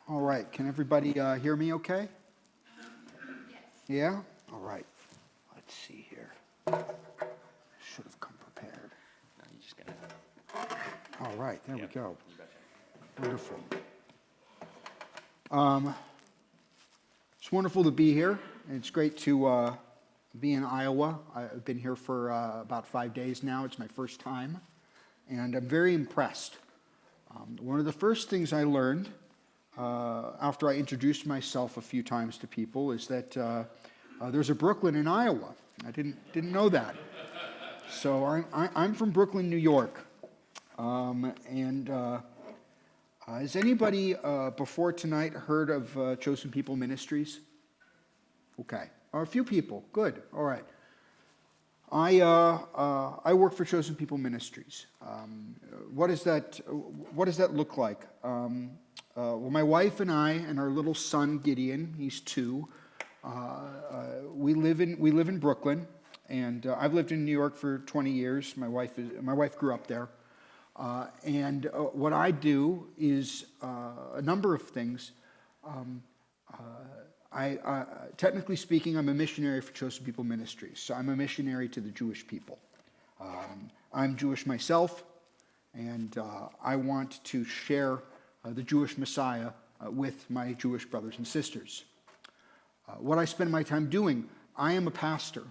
All right, can everybody hear me okay? Yeah? All right. Let's see here. Should have come prepared. No, you just gotta. All right, there we go. You betcha. Wonderful. It's wonderful to be here. It's great to be in Iowa. I've been here for about 5 days now. It's my first time, and I'm very impressed. One of the first things I learned after I introduced myself a few times to people is that there's a Brooklyn in Iowa. I didn't know that. So I'm from Brooklyn, New York, and has anybody before tonight heard of Chosen People Ministries? Okay, a few people. Good. All right. I work for Chosen People Ministries. What does that look like? Well, my wife and I and our little son Gideon, he's 2. We live in Brooklyn, and I've lived in New York for 20 years. My wife grew up there, and what I do is a number of things. Technically speaking, I'm a missionary for Chosen People Ministries, so I'm a missionary to the Jewish people. I'm Jewish myself, and I want to share the Jewish Messiah with my Jewish brothers and sisters. What I spend my time doing, I am a pastor.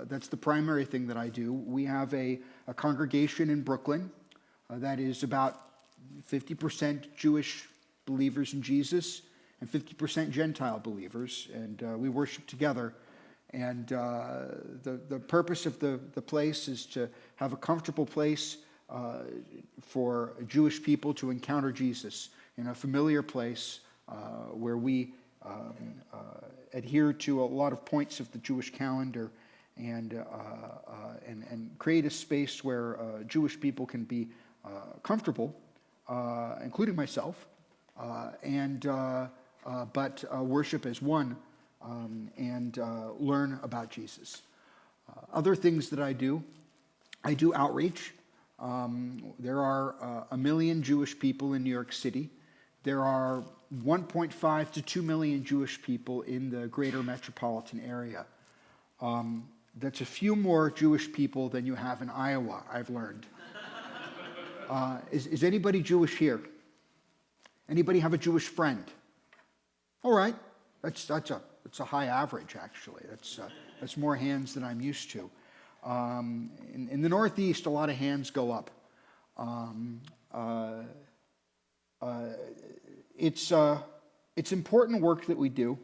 That's the primary thing that I do. We have a congregation in Brooklyn that is about 50% Jewish believers in Jesus and 50% Gentile believers, and we worship together. And the purpose of the place is to have a comfortable place for Jewish people to encounter Jesus in a familiar place where we adhere to a lot of points of the Jewish calendar and create a space where Jewish people can be comfortable, including myself, but worship as one and learn about Jesus. Other things that I do outreach. There are 1 million Jewish people in New York City. There are 1.5 to 2 million Jewish people in the greater metropolitan area. That's a few more Jewish people than you have in Iowa, I've learned. Is anybody Jewish here? Anybody have a Jewish friend? All right, that's a high average, actually. That's more hands than I'm used to. In the Northeast, a lot of hands go up. It's important work that we do.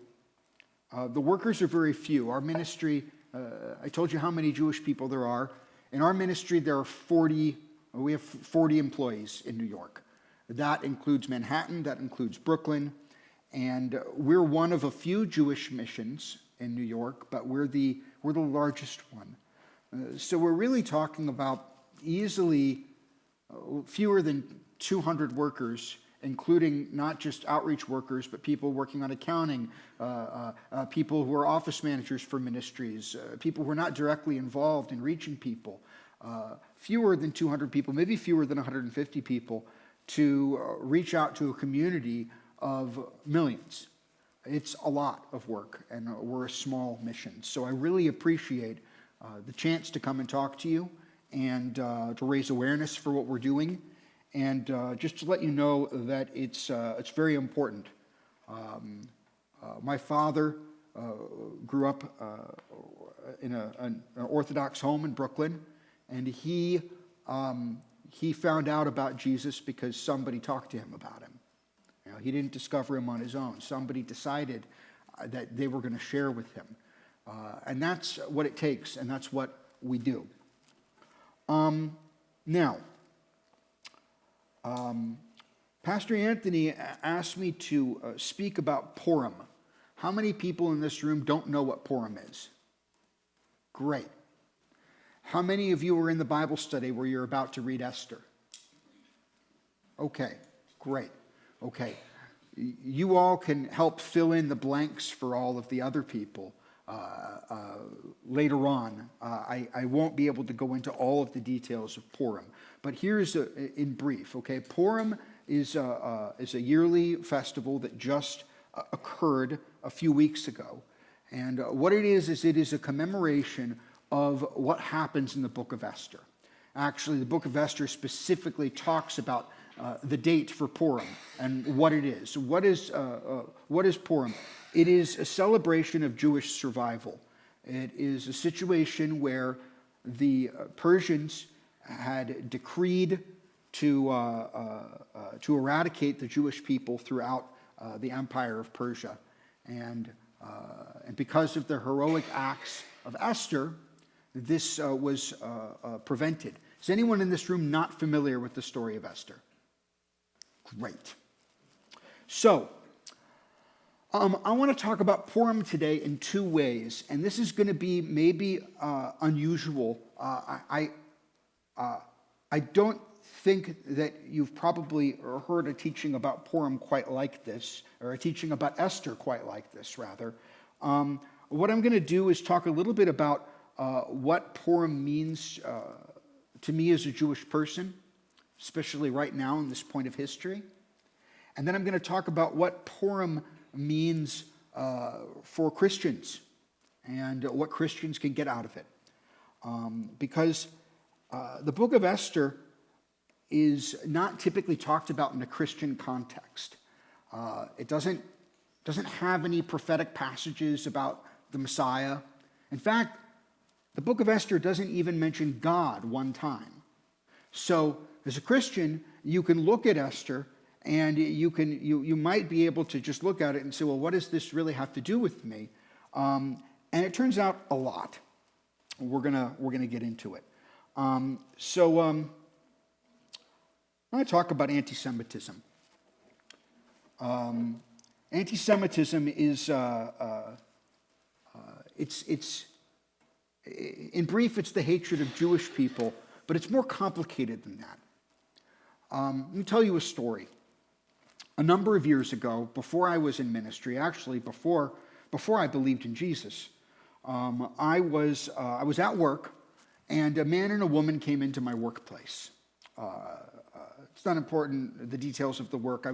The workers are very few. Our ministry, I told you how many Jewish people there are. In our ministry, we have 40 employees in New York. That includes Manhattan, that includes Brooklyn, and we're one of a few Jewish missions in New York, but we're the largest one. So we're really talking about easily fewer than 200 workers, including not just outreach workers, but people working on accounting, people who are office managers for ministries, people who are not directly involved in reaching people. Fewer than 200 people, maybe fewer than 150 people, to reach out to a community of millions. It's a lot of work, and we're a small mission. So I really appreciate the chance to come and talk to you and to raise awareness for what we're doing, and just to let you know that it's very important. My father grew up in an Orthodox home in Brooklyn, and he found out about Jesus because somebody talked to him about him. You know, he didn't discover him on his own. Somebody decided that they were going to share with him. And that's what it takes, and that's what we do. Now, Pastor Anthony asked me to speak about Purim. How many people in this room don't know what Purim is? Great. How many of you were in the Bible study where you're about to read Esther? Okay, great. Okay. You all can help fill in the blanks for all of the other people later on. I won't be able to go into all of the details of Purim, but here's in brief, okay? Purim is a yearly festival that just occurred a few weeks ago. And what it is it is a commemoration of what happens in the book of Esther. Actually, the book of Esther specifically talks about the date for Purim and what it is. What is Purim? It is a celebration of Jewish survival. It is a situation where the Persians had decreed to eradicate the Jewish people throughout the empire of Persia. And because of the heroic acts of Esther, this was prevented. Is anyone in this room not familiar with the story of Esther? Great. So, I want to talk about Purim today in two ways, and this is going to be maybe unusual. I don't think that you've probably heard a teaching about Purim quite like this, or a teaching about Esther quite like this, rather. What I'm going to do is talk a little bit about what Purim means to me as a Jewish person, especially right now in this point of history. And then I'm going to talk about what Purim means for Christians and what Christians can get out of it. Because the book of Esther is not typically talked about in a Christian context. It doesn't have any prophetic passages about the Messiah. In fact, the book of Esther doesn't even mention God one time. So as a Christian, you can look at Esther and you might be able to just look at it and say, well, what does this really have to do with me? And it turns out a lot. We're gonna get into it. I'm going to talk about anti-Semitism. Anti-Semitism is in brief, it's the hatred of Jewish people, but it's more complicated than that. Let me tell you a story. A number of years ago, before I was in ministry, actually before I believed in Jesus, I was at work, and a man and a woman came into my workplace. It's not important, the details of the work.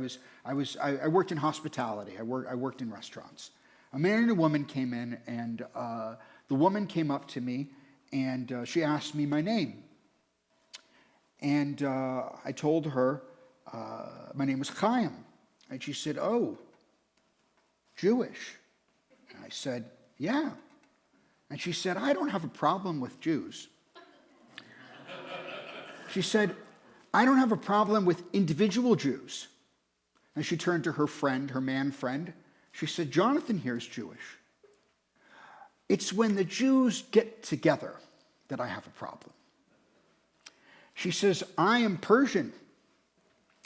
I worked in hospitality. I worked in restaurants. A man and a woman came in, and the woman came up to me, and she asked me my name. And I told her my name was Chaim. And she said, "Oh, Jewish?" And I said, "Yeah." And she said, "I don't have a problem with Jews." She said, "I don't have a problem with individual Jews." And she turned to her friend, her man friend. She said, "Jonathan here is Jewish. It's when the Jews get together that I have a problem." She says, "I am Persian.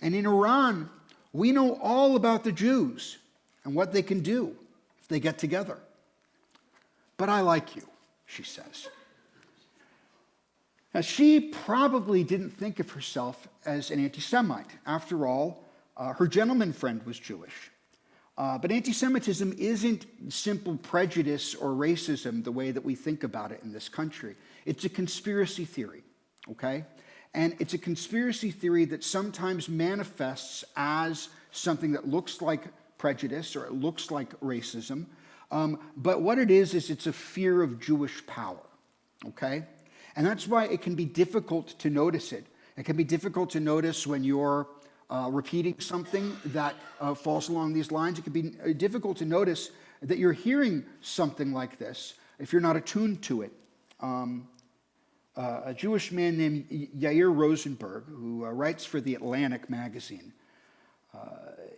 And in Iran, we know all about the Jews and what they can do if they get together. But I like you," she says. Now, she probably didn't think of herself as an anti-Semite. After all, her gentleman friend was Jewish. But anti-Semitism isn't simple prejudice or racism the way that we think about it in this country. It's a conspiracy theory, okay? And it's a conspiracy theory that sometimes manifests as something that looks like prejudice or it looks like racism. But what it is it's a fear of Jewish power, okay? And that's why it can be difficult to notice it. It can be difficult to notice when you're repeating something that falls along these lines. It can be difficult to notice that you're hearing something like this if you're not attuned to it. A Jewish man named Yair Rosenberg, who writes for the Atlantic magazine,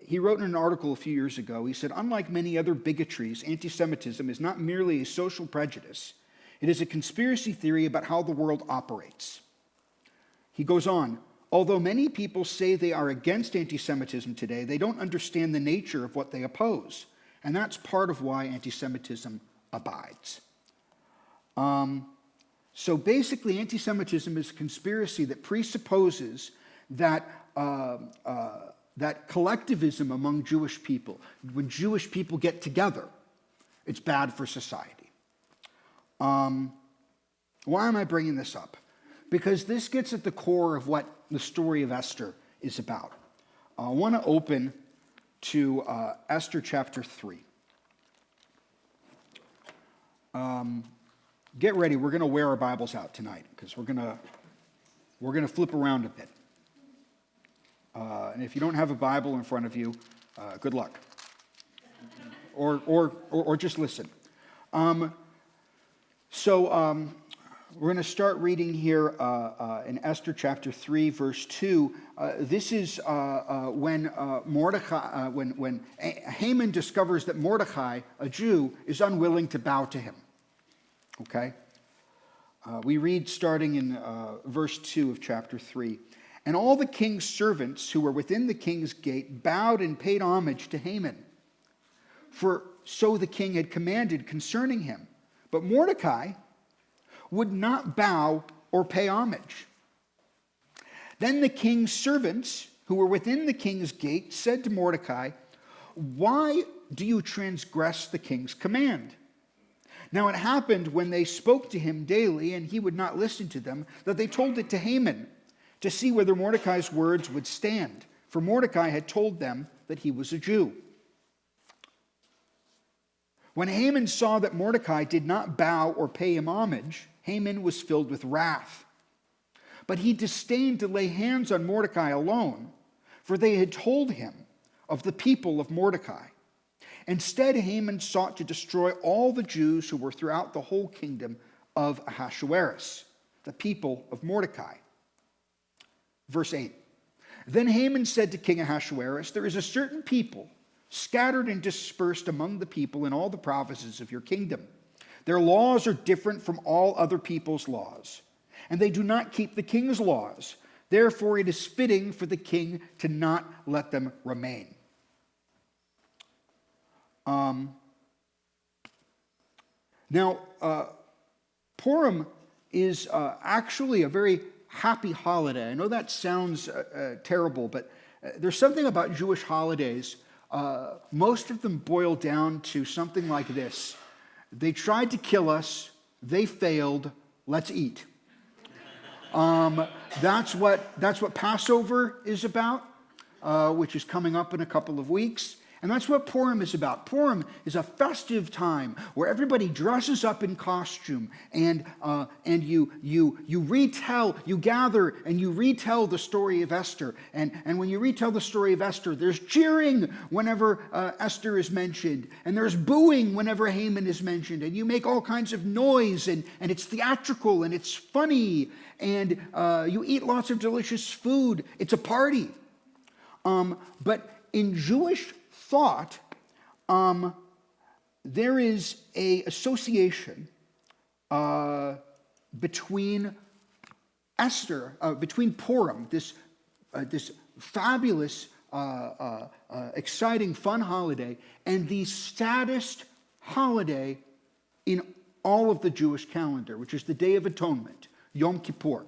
he wrote in an article a few years ago, he said, "Unlike many other bigotries, anti-Semitism is not merely a social prejudice. It is a conspiracy theory about how the world operates." He goes on, "Although many people say they are against anti-Semitism today, they don't understand the nature of what they oppose. And that's part of why anti-Semitism abides." So basically, anti-Semitism is a conspiracy that presupposes that that collectivism among Jewish people, when Jewish people get together, it's bad for society. Why am I bringing this up? Because this gets at the core of what the story of Esther is about. I want to open to Esther chapter 3. Get ready. We're going to wear our Bibles out tonight because we're going to flip around a bit. And if you don't have a Bible in front of you, good luck. Or just listen. We're going to start reading here in Esther chapter 3, verse 2. This is when Mordecai, when Haman discovers that Mordecai, a Jew, is unwilling to bow to him. Okay? We read starting in verse 2 of chapter 3. And all the king's servants who were within the king's gate bowed and paid homage to Haman, for so the king had commanded concerning him. But Mordecai would not bow or pay homage. Then the king's servants who were within the king's gate said to Mordecai, "Why do you transgress the king's command?" Now it happened when they spoke to him daily and he would not listen to them, that they told it to Haman to see whether Mordecai's words would stand. For Mordecai had told them that he was a Jew. When Haman saw that Mordecai did not bow or pay him homage, Haman was filled with wrath. But he disdained to lay hands on Mordecai alone, for they had told him of the people of Mordecai. Instead, Haman sought to destroy all the Jews who were throughout the whole kingdom of Ahasuerus, the people of Mordecai. Verse 8. Then Haman said to King Ahasuerus, "There is a certain people scattered and dispersed among the people in all the provinces of your kingdom. Their laws are different from all other people's laws, and they do not keep the king's laws. Therefore, it is fitting for the king to not let them remain." Purim is actually a very happy holiday. I know that sounds terrible, but there's something about Jewish holidays. Most of them boil down to something like this: they tried to kill us, they failed, let's eat. That's what Passover is about, which is coming up in a couple of weeks. And that's what Purim is about. Purim is a festive time where everybody dresses up in costume and you gather and you retell the story of Esther. And when you retell the story of Esther, there's cheering whenever Esther is mentioned, and there's booing whenever Haman is mentioned, and you make all kinds of noise, and it's theatrical and it's funny, and you eat lots of delicious food. It's a party. But in Jewish thought, there is an association between Esther, between Purim, this fabulous, exciting, fun holiday, and the saddest holiday in all of the Jewish calendar, which is the Day of Atonement, Yom Kippur.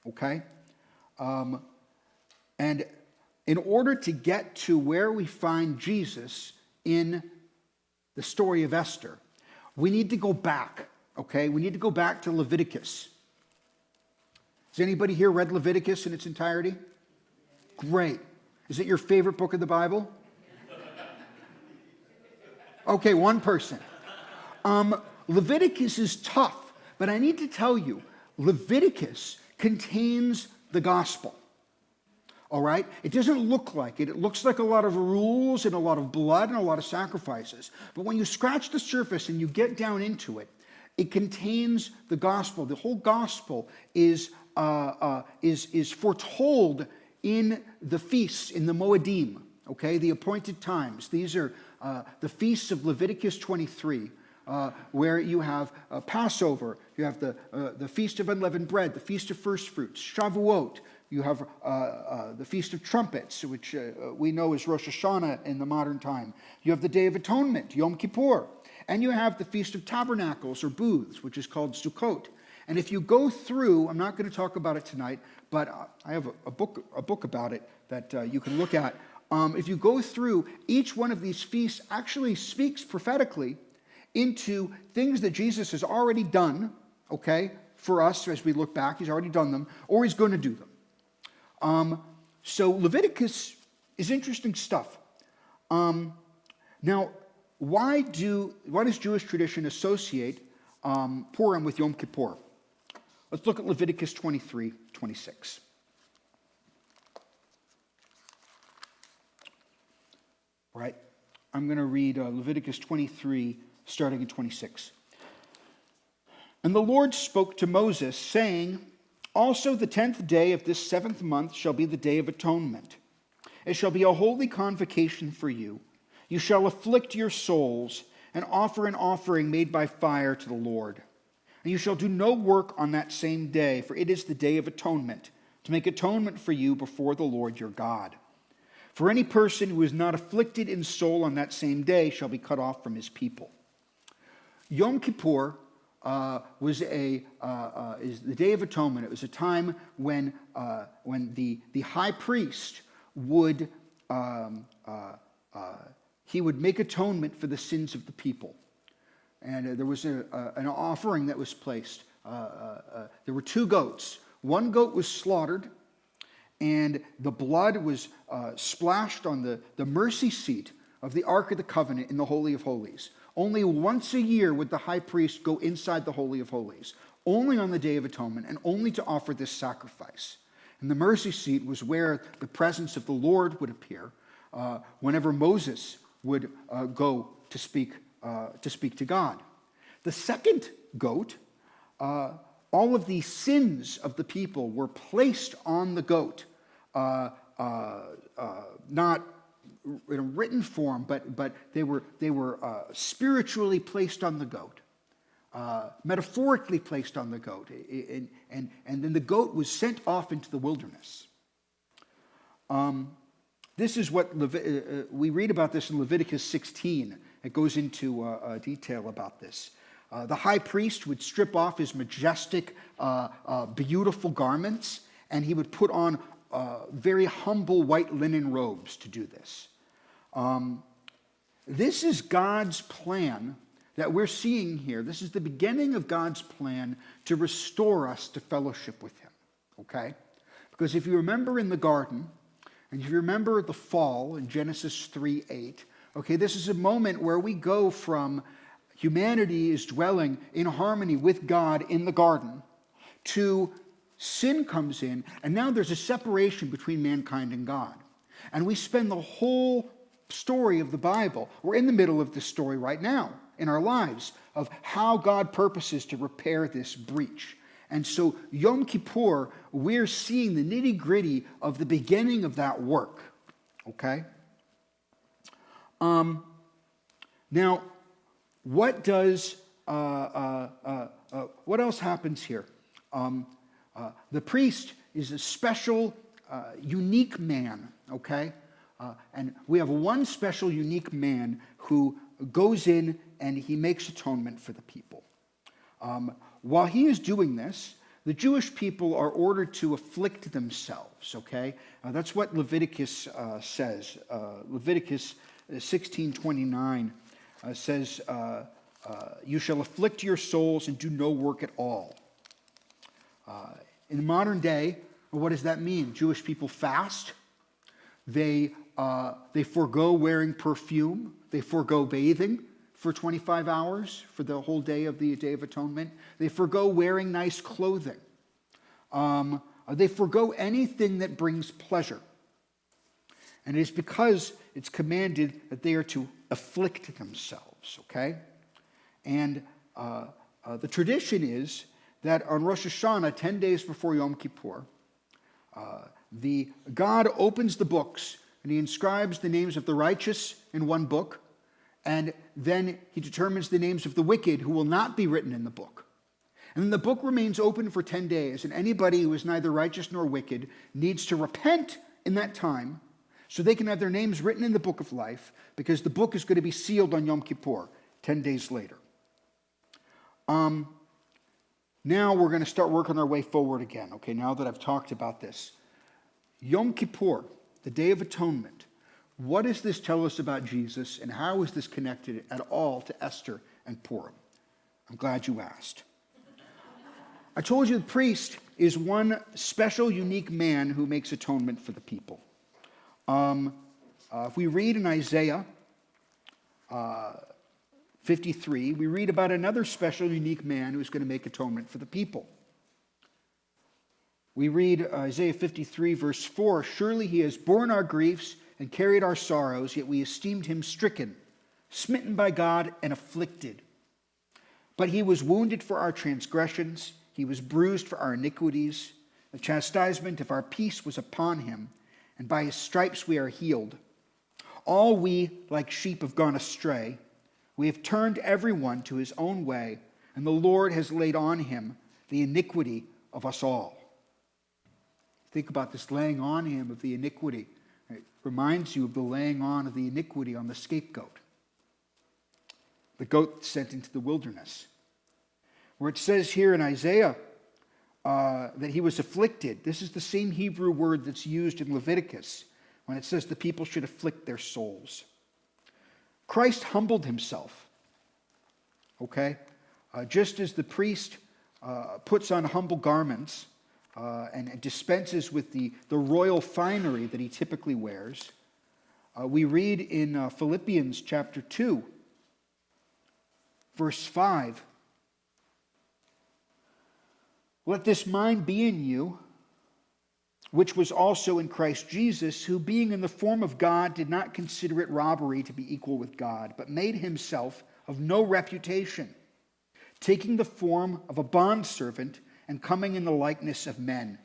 Okay? And in order to get to where we find Jesus in the story of Esther, we need to go back, okay? We need to go back to Leviticus. Has anybody here read Leviticus in its entirety? Great. Is it your favorite book of the Bible? Okay, one person. Leviticus is tough, but I need to tell you, Leviticus contains the gospel. All right? It doesn't look like it. It looks like a lot of rules and a lot of blood and a lot of sacrifices. But when you scratch the surface and you get down into it, it contains the gospel. The whole gospel is foretold in the feasts, in the Moedim, okay, the appointed times. These are the feasts of Leviticus 23, where you have Passover, you have the Feast of Unleavened Bread, the Feast of First Fruits, Shavuot. You have the Feast of Trumpets, which we know is Rosh Hashanah in the modern time. You have the Day of Atonement, Yom Kippur. And you have the Feast of Tabernacles, or Booths, which is called Sukkot. And if you go through, I'm not going to talk about it tonight, but I have a book about it that you can look at. If you go through, each one of these feasts actually speaks prophetically into things that Jesus has already done, okay, for us as we look back. He's already done them, or he's going to do them. So Leviticus is interesting stuff. Now, why does Jewish tradition associate Purim with Yom Kippur? Let's look at Leviticus 23:26. Right? I'm going to read Leviticus 23, starting in 26. And the Lord spoke to Moses, saying, also the 10th day of this 7th month shall be the day of atonement. It shall be a holy convocation for you. You shall afflict your souls and offer an offering made by fire to the Lord. And you shall do no work on that same day, for it is the day of atonement, to make atonement for you before the Lord your God. For any person who is not afflicted in soul on that same day shall be cut off from his people. Yom Kippur is the Day of Atonement. It was a time when the high priest would he would make atonement for the sins of the people, and there was an offering that was placed. There were 2 goats. One goat was slaughtered, and the blood was splashed on the mercy seat of the Ark of the Covenant in the Holy of Holies. Only once a year would the high priest go inside the Holy of Holies, only on the Day of Atonement, and only to offer this sacrifice. And the mercy seat was where the presence of the Lord would appear whenever Moses would go to speak to God. The second goat, all of the sins of the people were placed on the goat, not in a written form, but they were spiritually placed on the goat, metaphorically placed on the goat, and then the goat was sent off into the wilderness. This is what we read about this in Leviticus 16. It goes into detail about this. The high priest would strip off his majestic, beautiful garments, and he would put on very humble white linen robes to do this. This is God's plan that we're seeing here. This is the beginning of God's plan to restore us to fellowship with him, okay? Because if you remember in the garden, and if you remember the fall in Genesis 3:8, okay, this is a moment where we go from humanity is dwelling in harmony with God in the garden to sin comes in, and now there's a separation between mankind and God. And we spend the whole story of the Bible, we're in the middle of this story right now in our lives, of how God purposes to repair this breach. And so Yom Kippur, we're seeing the nitty-gritty of the beginning of that work, okay? Now, what else happens here? The priest is a special, unique man, okay? And we have one special, unique man who goes in and he makes atonement for the people. While he is doing this, the Jewish people are ordered to afflict themselves, okay? That's what Leviticus says. Leviticus 16:29 says, you shall afflict your souls and do no work at all. In modern day, what does that mean? Jewish people fast. They forego wearing perfume. They forego bathing for 25 hours for the whole day of the Day of Atonement. They forego wearing nice clothing. They forego anything that brings pleasure. And it is because it's commanded that they are to afflict themselves, okay? And the tradition is that on Rosh Hashanah, 10 days before Yom Kippur, God opens the books and he inscribes the names of the righteous in one book, and then he determines the names of the wicked who will not be written in the book. And then the book remains open for 10 days, and anybody who is neither righteous nor wicked needs to repent in that time so they can have their names written in the book of life, because the book is going to be sealed on Yom Kippur 10 days later. Now we're going to start working our way forward again, okay, now that I've talked about this. Yom Kippur, the Day of Atonement. What does this tell us about Jesus, and how is this connected at all to Esther and Purim? I'm glad you asked. I told you the priest is one special, unique man who makes atonement for the people. If we read in Isaiah 53, we read about another special, unique man who's going to make atonement for the people. We read Isaiah 53, verse 4, "Surely he has borne our griefs and carried our sorrows, yet we esteemed him stricken, smitten by God, and afflicted. But he was wounded for our transgressions, he was bruised for our iniquities. The chastisement of our peace was upon him, and by his stripes we are healed. All we, like sheep, have gone astray. We have turned everyone to his own way, and the Lord has laid on him the iniquity of us all." Think about this laying on him of the iniquity. It reminds you of the laying on of the iniquity on the scapegoat, the goat sent into the wilderness. Where it says here in Isaiah that he was afflicted, this is the same Hebrew word that's used in Leviticus when it says the people should afflict their souls. Christ humbled himself, okay? Just as the priest puts on humble garments and dispenses with the royal finery that he typically wears, we read in Philippians chapter 2, verse 5, "Let this mind be in you, which was also in Christ Jesus, who being in the form of God did not consider it robbery to be equal with God, but made himself of no reputation, taking the form of a bondservant and coming in the likeness of men.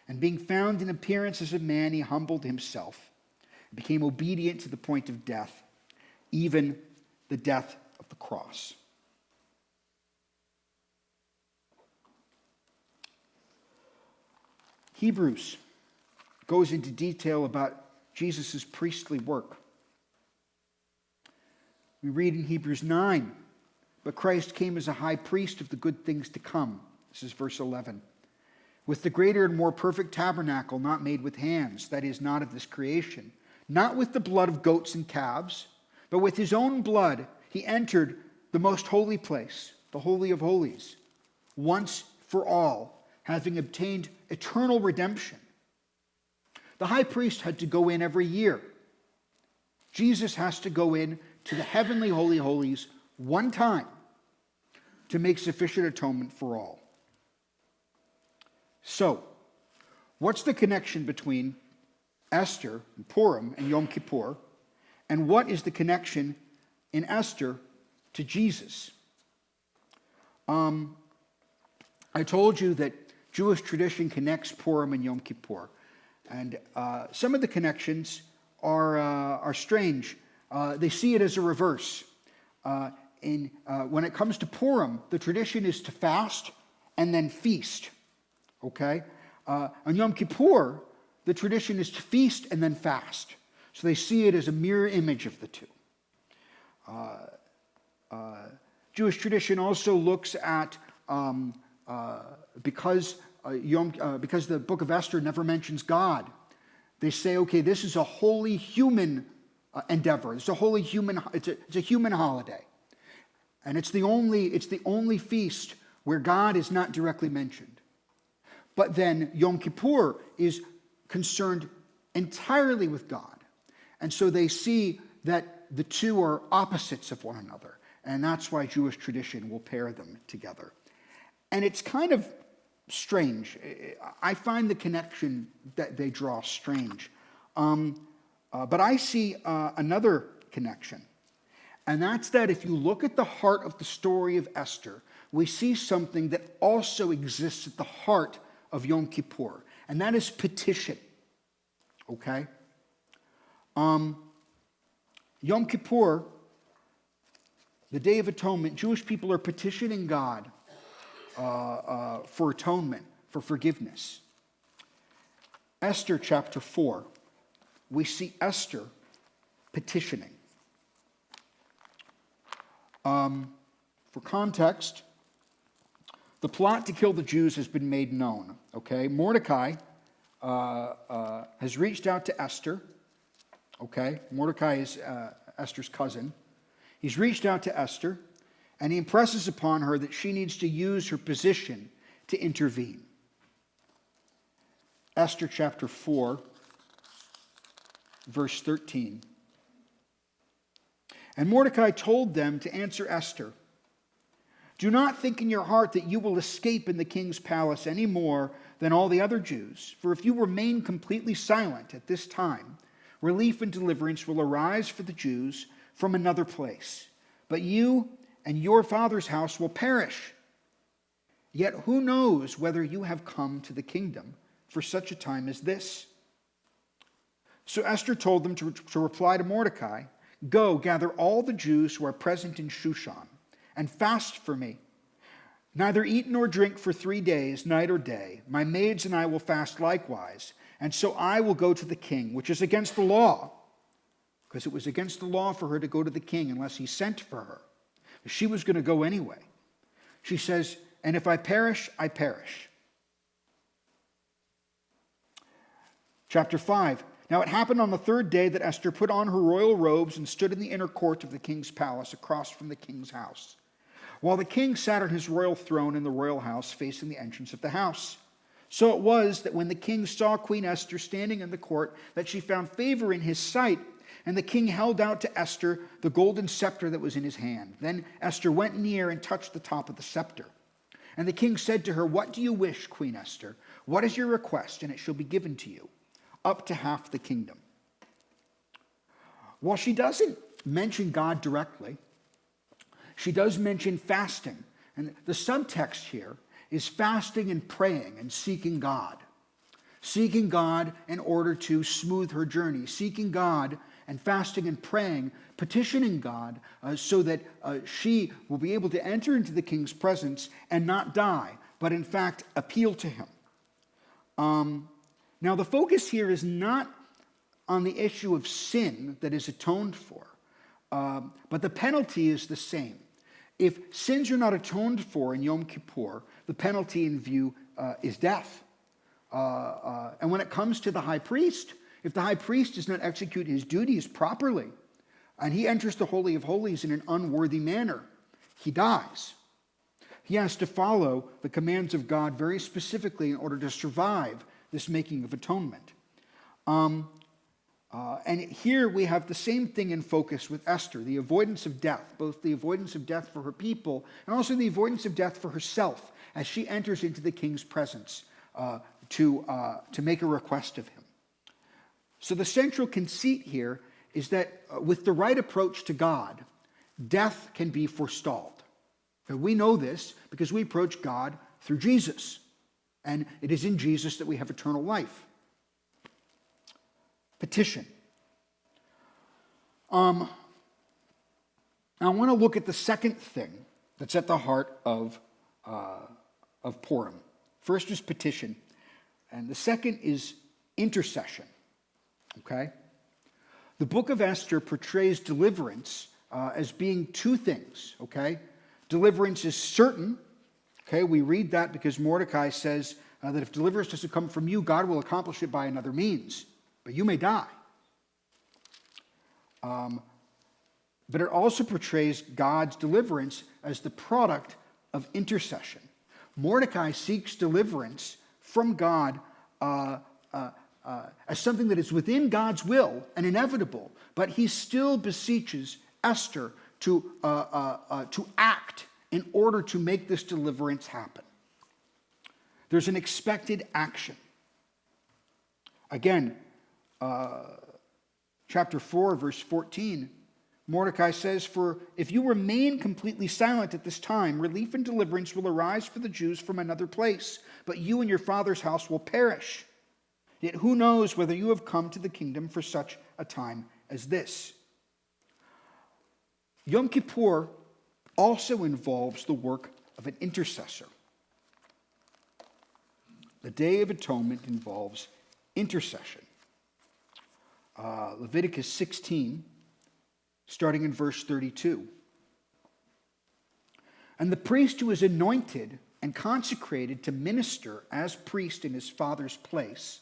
And being found in appearance as a man, he humbled himself, and became obedient to the point of death, even the death of the cross." Hebrews goes into detail about Jesus' priestly work. We read in Hebrews 9, "But Christ came as a high priest of the good things to come." This is verse 11. "With the greater and more perfect tabernacle, not made with hands, that is, not of this creation, not with the blood of goats and calves, but with his own blood he entered the most holy place, the Holy of Holies, once for all, having obtained eternal redemption." The high priest had to go in every year. Jesus has to go in to the heavenly Holy Holies one time to make sufficient atonement for all. So, what's the connection between Esther and Purim and Yom Kippur? And what is the connection in Esther to Jesus? I told you that Jewish tradition connects Purim and Yom Kippur. And some of the connections are strange. They see it as a reverse. When it comes to Purim, the tradition is to fast and then feast. Okay? On Yom Kippur, the tradition is to feast and then fast. So they see it as a mirror image of the two. Jewish tradition also looks at, because the book of Esther never mentions God, they say, okay, this is a holy human endeavor. It's a holy human. It's a human holiday, and it's the only feast where God is not directly mentioned. But then Yom Kippur is concerned entirely with God, and so they see that the two are opposites of one another, and that's why Jewish tradition will pair them together. And it's kind of strange. I find the connection that they draw strange. But I see another connection. And that's that if you look at the heart of the story of Esther, we see something that also exists at the heart of Yom Kippur. And that is petition. Okay? Yom Kippur, the Day of Atonement, Jewish people are petitioning God for atonement, for forgiveness. Esther chapter 4, we see Esther petitioning. For context, the plot to kill the Jews has been made known. Okay, Mordecai has reached out to Esther. Okay, Mordecai is Esther's cousin. He's reached out to Esther, and he impresses upon her that she needs to use her position to intervene. Esther chapter 4, verse 13. And Mordecai told them to answer Esther, "Do not think in your heart that you will escape in the king's palace any more than all the other Jews. For if you remain completely silent at this time, relief and deliverance will arise for the Jews from another place. But you and your father's house will perish. Yet who knows whether you have come to the kingdom for such a time as this?" So Esther told them to reply to Mordecai, "Go, gather all the Jews who are present in Shushan, and fast for me. Neither eat nor drink for 3 days, night or day. My maids and I will fast likewise, and so I will go to the king, which is against the law," because it was against the law for her to go to the king unless he sent for her. She was going to go anyway. She says, "And if I perish, I perish." Chapter 5. Now it happened on the 3rd day that Esther put on her royal robes and stood in the inner court of the king's palace across from the king's house, while the king sat on his royal throne in the royal house facing the entrance of the house. So it was that when the king saw Queen Esther standing in the court, that she found favor in his sight, and the king held out to Esther the golden scepter that was in his hand. Then Esther went near and touched the top of the scepter. And the king said to her, "What do you wish, Queen Esther? What is your request? And it shall be given to you, up to half the kingdom." While she doesn't mention God directly, she does mention fasting. And the subtext here is fasting and praying and seeking God. Seeking God in order to smooth her journey. Seeking God and fasting and praying, petitioning God so that she will be able to enter into the king's presence and not die, but in fact appeal to him. Now the focus here is not on the issue of sin that is atoned for, but the penalty is the same. If sins are not atoned for in Yom Kippur, the penalty in view is death. And when it comes to the high priest, if the high priest does not execute his duties properly, and he enters the Holy of Holies in an unworthy manner, he dies. He has to follow the commands of God very specifically in order to survive this making of atonement. And here we have the same thing in focus with Esther, the avoidance of death, both the avoidance of death for her people and also the avoidance of death for herself as she enters into the king's presence to make a request of him. So the central conceit here is that with the right approach to God, death can be forestalled. And we know this because we approach God through Jesus. And it is in Jesus that we have eternal life. Petition. Now I want to look at the second thing that's at the heart of Purim. First is petition, and the second is intercession. Okay? The book of Esther portrays deliverance as being two things. Okay? Deliverance is certain. Okay, we read that because Mordecai says that if deliverance doesn't come from you, God will accomplish it by another means. But you may die. But it also portrays God's deliverance as the product of intercession. Mordecai seeks deliverance from God as something that is within God's will and inevitable, but he still beseeches Esther to act in order to make this deliverance happen. There's an expected action. Again, chapter 4, verse 14, Mordecai says, "For if you remain completely silent at this time, relief and deliverance will arise for the Jews from another place, but you and your father's house will perish. Yet who knows whether you have come to the kingdom for such a time as this?" Yom Kippur also involves the work of an intercessor. The Day of Atonement involves intercession. Leviticus 16, starting in verse 32. "And the priest who is anointed and consecrated to minister as priest in his father's place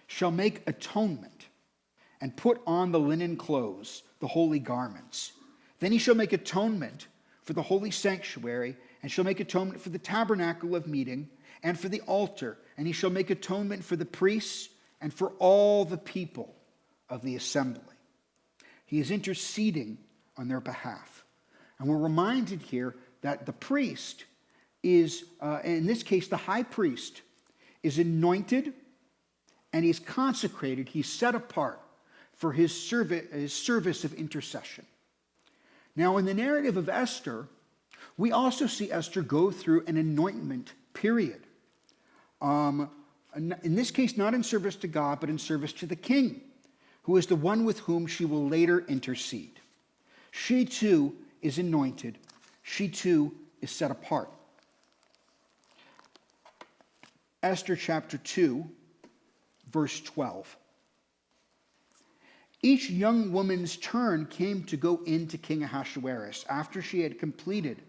shall make atonement and put on the linen clothes, the holy garments. Then he shall make atonement for the holy sanctuary, and shall make atonement for the tabernacle of meeting, and for the altar, and he shall make atonement for the priests and for all the people of the assembly. He is interceding on their behalf. And we're reminded here that the priest is, in this case, the high priest, is anointed and he's consecrated. He's set apart for his service of intercession. Now, in the narrative of Esther, we also see Esther go through an anointment period. In this case, not in service to God, but in service to the king, who is the one with whom she will later intercede. She too is anointed. She too is set apart. Esther chapter 2, verse 12. Each young woman's turn came to go in to King Ahasuerus after she had completed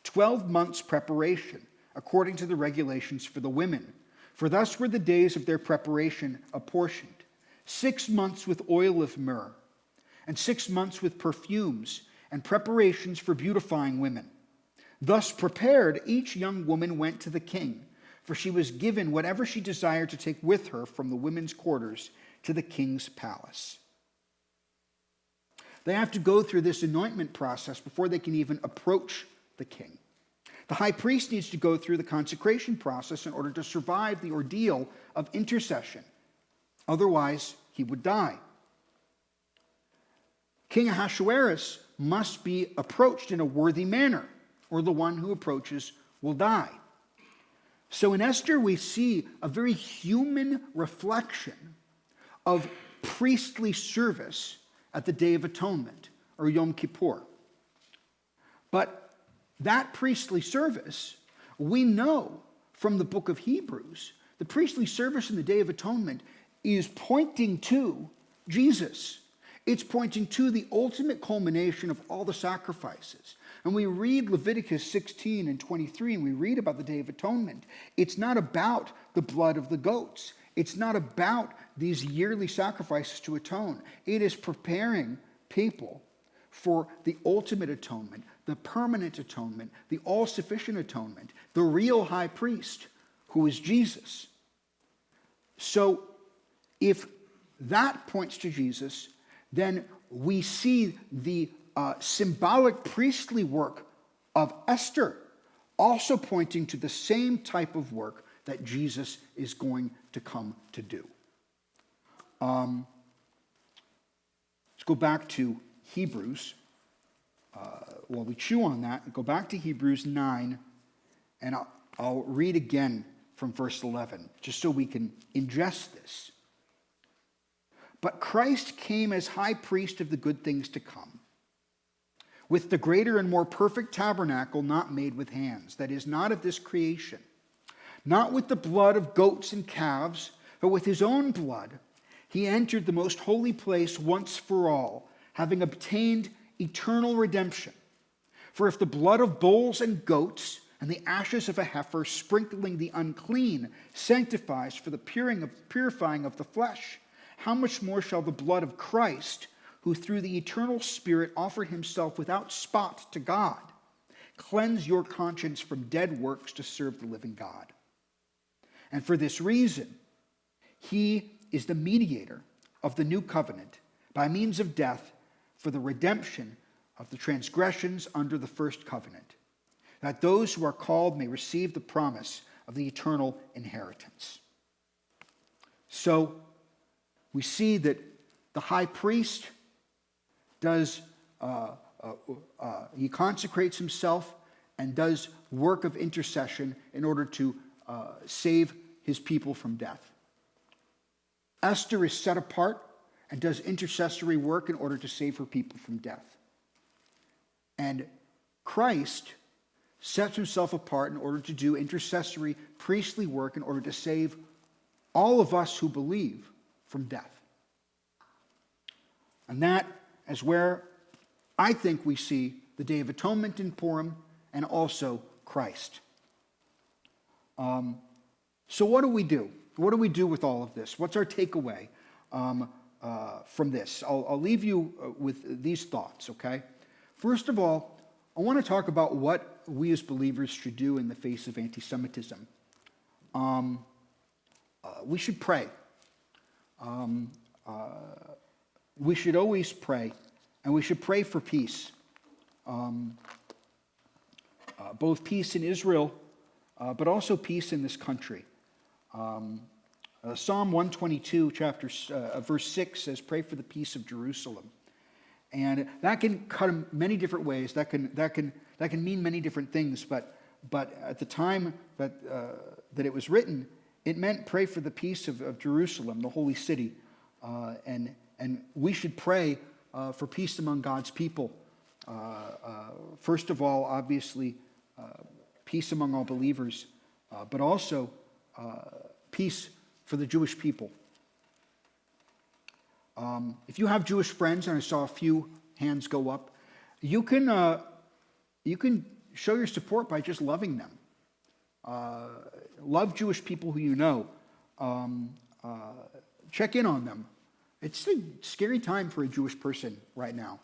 12 months' preparation, according to the regulations for the women. For thus were the days of their preparation apportioned: 6 months with oil of myrrh, and 6 months with perfumes, and preparations for beautifying women. Thus prepared, each young woman went to the king, for she was given whatever she desired to take with her from the women's quarters to the king's palace. They have to go through this anointment process before they can even approach the king. The high priest needs to go through the consecration process in order to survive the ordeal of intercession. Otherwise, he would die. King Ahasuerus must be approached in a worthy manner, or the one who approaches will die. So in Esther, we see a very human reflection of priestly service at the Day of Atonement, or Yom Kippur. But that priestly service, we know from the book of Hebrews, the priestly service in the Day of Atonement is pointing to Jesus. It's pointing to the ultimate culmination of all the sacrifices. And we read Leviticus 16 and 23, and we read about the Day of Atonement. It's not about the blood of the goats. It's not about these yearly sacrifices to atone. It is preparing people for the ultimate atonement, the permanent atonement, the all-sufficient atonement, the real high priest, who is Jesus. So if that points to Jesus, then we see the symbolic priestly work of Esther also pointing to the same type of work that Jesus is going to come to do. Let's go back to Hebrews. While we chew on that, go back to Hebrews 9, and I'll read again from verse 11, just so we can ingest this. But Christ came as high priest of the good things to come, with the greater and more perfect tabernacle not made with hands, that is, not of this creation, not with the blood of goats and calves, but with his own blood. He entered the most holy place once for all, having obtained eternal redemption. For if the blood of bulls and goats and the ashes of a heifer sprinkling the unclean sanctifies for the purifying of the flesh, how much more shall the blood of Christ, who through the eternal Spirit offered himself without spot to God, cleanse your conscience from dead works to serve the living God? And for this reason, he is the mediator of the new covenant by means of death for the redemption of the transgressions under the first covenant, that those who are called may receive the promise of the eternal inheritance. So we see that the high priest does, he consecrates himself and does work of intercession in order to save his people from death. Esther is set apart and does intercessory work in order to save her people from death. And Christ sets himself apart in order to do intercessory priestly work in order to save all of us who believe from death. And that is where I think we see the Day of Atonement in Purim and also Christ. So what do we do? What do we do with all of this? What's our takeaway from this? I'll leave you with these thoughts, okay? First of all, I want to talk about what we as believers should do in the face of anti-Semitism. We should pray. we should always pray, and we should pray for peace. Both peace in Israel, but also peace in this country. Psalm 122, verse 6 says, "Pray for the peace of Jerusalem." And that can cut in many different ways. That can mean many different things. But at the time that it was written, it meant pray for the peace of Jerusalem, the holy city. And we should pray for peace among God's people. First of all, obviously, peace among all believers, but also peace for the Jewish people. If you have Jewish friends, and I saw a few hands go up, you can show your support by just loving them. Love Jewish people who you know. Check in on them. It's a scary time for a Jewish person right now.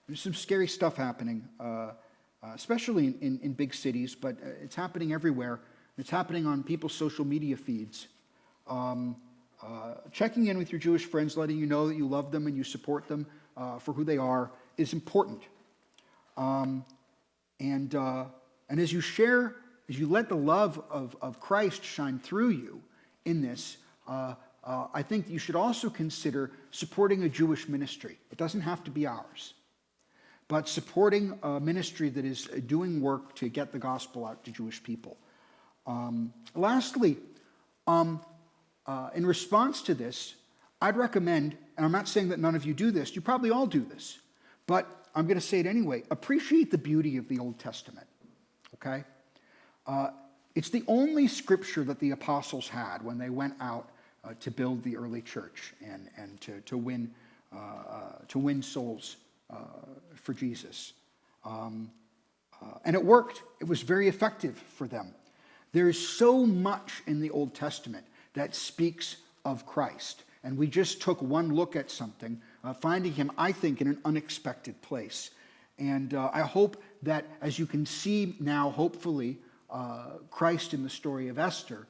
There's some scary stuff happening, especially in big cities, but it's happening everywhere. It's happening on people's social media feeds. Checking in with your Jewish friends, letting you know that you love them and you support them for who they are, is important. And as you share, as you let the love of Christ shine through you in this, I think you should also consider supporting a Jewish ministry. It doesn't have to be ours, but supporting a ministry that is doing work to get the gospel out to Jewish people. Lastly, in response to this, I'd recommend, and I'm not saying that none of you do this, you probably all do this, but I'm going to say it anyway, appreciate the beauty of the Old Testament, okay? It's the only scripture that the apostles had when they went out to build the early church and to win souls for Jesus. And it worked. It was very effective for them. There is so much in the Old Testament that speaks of Christ. And we just took one look at something, finding him, I think, in an unexpected place. And I hope that as you can see now, hopefully, Christ in the story of Esther,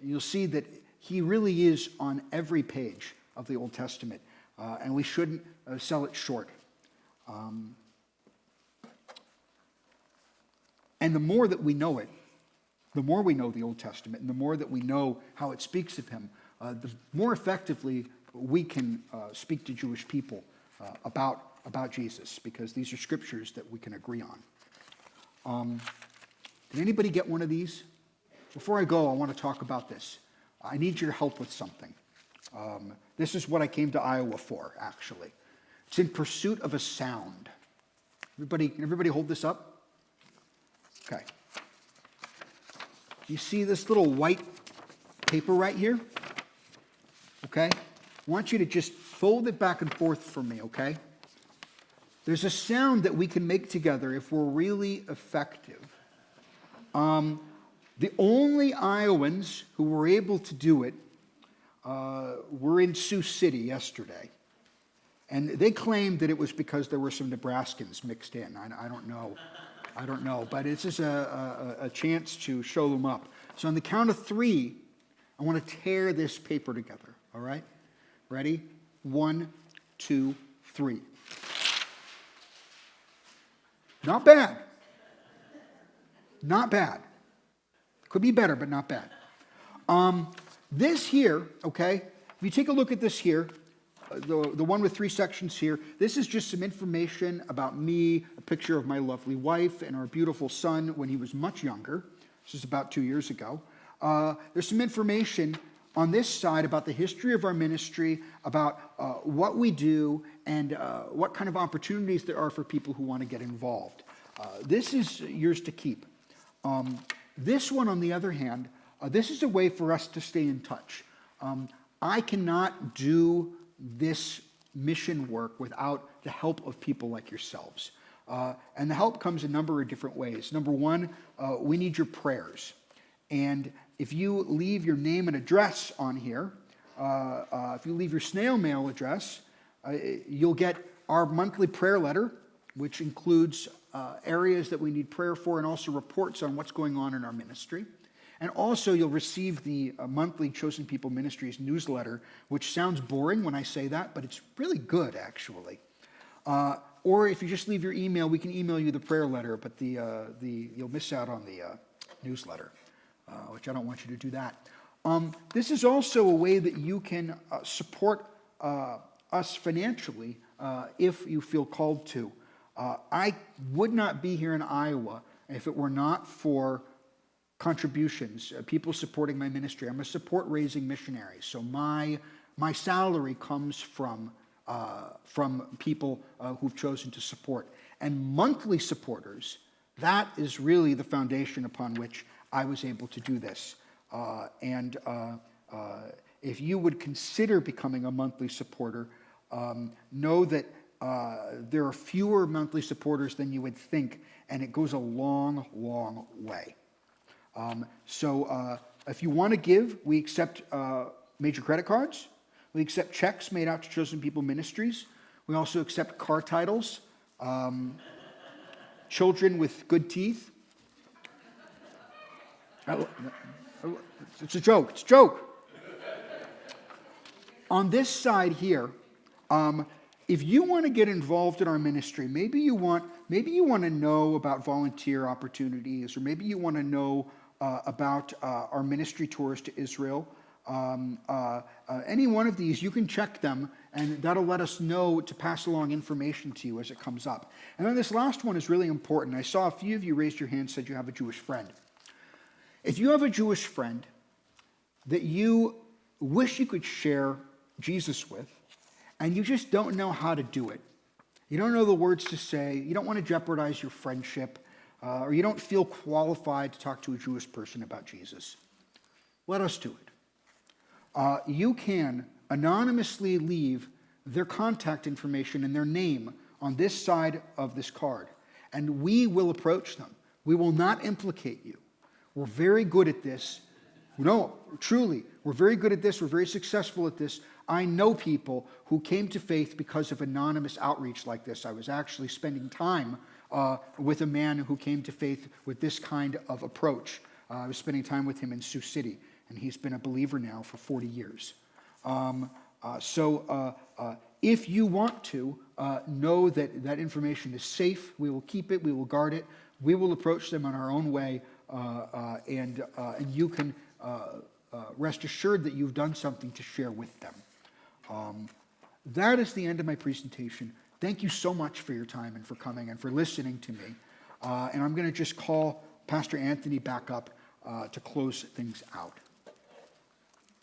you'll see that he really is on every page of the Old Testament. And we shouldn't sell it short. And the more that we know it, the more we know the Old Testament, and the more that we know how it speaks of him, the more effectively we can speak to Jewish people about Jesus, because these are scriptures that we can agree on. Did anybody get one of these? Before I go, I want to talk about this. I need your help with something. This is what I came to Iowa for, actually. It's in pursuit of a sound. Everybody hold this up? Okay. You see this little white paper right here? Okay? I want you to just fold it back and forth for me, okay? There's a sound that we can make together if we're really effective. The only Iowans who were able to do it were in Sioux City yesterday. And they claimed that it was because there were some Nebraskans mixed in. I don't know. But it's just a chance to show them up. So on the count of 3, I want to tear this paper together. All right? Ready? 1, 2, 3. Not bad. Not bad. Could be better, but not bad. This here, okay, if you take a look at this here, the one with 3 sections here, this is just some information about me, a picture of my lovely wife and our beautiful son when he was much younger. This is about 2 years ago. There's some information on this side about the history of our ministry, about what we do, and what kind of opportunities there are for people who want to get involved. This is yours to keep. This one, on the other hand, this is a way for us to stay in touch. I cannot do this mission work without the help of people like yourselves. And the help comes a number of different ways. Number one, we need your prayers. And if you leave your name and address on here, if you leave your snail mail address, you'll get our monthly prayer letter, which includes areas that we need prayer for and also reports on what's going on in our ministry. And also, you'll receive the monthly Chosen People Ministries newsletter, which sounds boring when I say that, but it's really good, actually. Or if you just leave your email, we can email you the prayer letter, but you'll miss out on the newsletter, which I don't want you to do that. This is also a way that you can support us financially if you feel called to. I would not be here in Iowa if it were not for contributions, people supporting my ministry. I'm a support raising missionary, so my salary comes from people who've chosen to support. And monthly supporters, that is really the foundation upon which I was able to do this. If you would consider becoming a monthly supporter, know that there are fewer monthly supporters than you would think, and it goes a long, long way. So if you want to give, we accept major credit cards. We accept checks made out to Chosen People Ministries. We also accept car titles, children with good teeth. It's a joke. It's a joke. On this side here, if you want to get involved in our ministry, maybe you want to know about volunteer opportunities, or maybe you want to know about our ministry tours to Israel. Any one of these, you can check them, and that'll let us know to pass along information to you as it comes up. And then this last one is really important. I saw a few of you raised your hand, said you have a Jewish friend. If you have a Jewish friend that you wish you could share Jesus with, and you just don't know how to do it, you don't know the words to say, you don't want to jeopardize your friendship, or you don't feel qualified to talk to a Jewish person about Jesus, let us do it. You can anonymously leave their contact information and their name on this side of this card, and we will approach them. We will not implicate you. We're very good at this. No, truly, we're very good at this. We're very successful at this. I know people who came to faith because of anonymous outreach like this. I was actually spending time with a man who came to faith with this kind of approach. I was spending time with him in Sioux City, and he's been a believer now for 40 years. If you want to know that that information is safe, we will keep it, we will guard it, we will approach them in our own way, and you can rest assured that you've done something to share with them. That is the end of my presentation. Thank you so much for your time and for coming and for listening to me. And I'm going to just call Pastor Anthony back up to close things out.